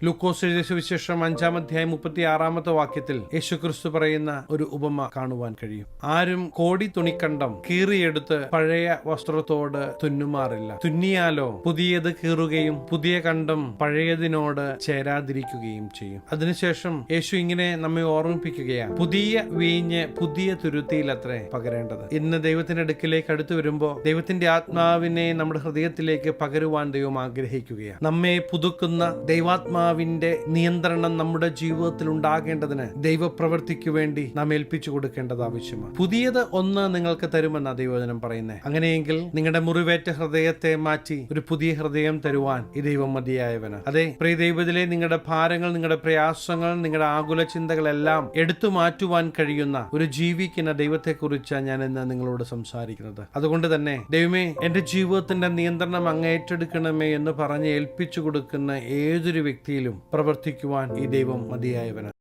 ലൂക്കോസ് എഴുതിയ സുവിശേഷം 5-ാം അധ്യായം 36-ാമത്തെ വാക്യത്തിൽ യേശുക്രിസ്തു പറയുന്ന ഒരു ഉപമ കാണുവാൻ കഴിയും. ആരും കോടി തുണിക്കണ്ടം കീറിയെടുത്ത് പഴയ വസ്ത്രത്തോട് തുന്നുമാറില്ല. തുന്നിയാലോ പുതിയത് കീറുകയും പുതിയ കണ്ടം പഴയതിനോട് ചേരാതിരിക്കുകയും ചെയ്യും. അതിനുശേഷം യേശു ഇങ്ങനെ നമ്മെ ഓർമ്മിപ്പിക്കുകയാണ്, പുതിയ വീഞ്ഞ് പുതിയ തുരുത്തിയിലത്രേ പകരേണ്ടത്. ഇന്ന് ദൈവത്തിന്റെ അടുക്കിലേക്ക് അടുത്തു വരുമ്പോൾ ദൈവത്തിന്റെ ആത്മാവിനെ നമ്മുടെ ഹൃദയത്തിലേക്ക് പകരുവാൻ ദൈവം ആഗ്രഹിക്കുകയാണ്. നമ്മെ പുതുക്കുന്ന ദൈവാത്മാവിന്റെ നിയന്ത്രണം നമ്മുടെ ജീവിതത്തിൽ ഉണ്ടാകേണ്ടതിന് ദൈവപ്രവൃത്തിക്ക് വേണ്ടി നാം ഏൽപ്പിച്ചു കൊടുക്കേണ്ടത് ആവശ്യമാണ്. പുതിയത് ഒന്ന് നിങ്ങൾക്ക് തരുമെന്ന ദൈവവചനം പറയുന്നത്. അങ്ങനെയെങ്കിൽ നിങ്ങളുടെ മുറിവേറ്റ ഹൃദയത്തെ മാറ്റി ഒരു പുതിയ ഹൃദയം തരുവാൻ ഈ ദൈവം മതിയായവന്. അതെ പ്രിയ ദൈവത്തിലെ, നിങ്ങളുടെ ഭാരങ്ങൾ, നിങ്ങളുടെ പ്രയാസങ്ങൾ, നിങ്ങളുടെ ആകുല ചിന്തകളെല്ലാം എടുത്തു മാറ്റുവാൻ കഴിയുന്ന ഒരു ജീവിക്കുന്ന ദൈവത്തെക്കുറിച്ചാണ് ഞാൻ ഇന്ന് നിങ്ങളോട് സംസാരിക്കുന്നത്. അതുകൊണ്ട് തന്നെ ദൈവമേ, എന്റെ ജീവിതത്തിന്റെ നിയന്ത്രണം അങ്ങ് ഏറ്റെടുക്കണമേ എന്ന് പറഞ്ഞ് ഏൽപ്പിച്ചു കൊടുക്കുന്ന ഏതൊരു വ്യക്തിയിലും പ്രവർത്തിക്കുവാൻ ഈ ദൈവം മതിയായവനാണ്.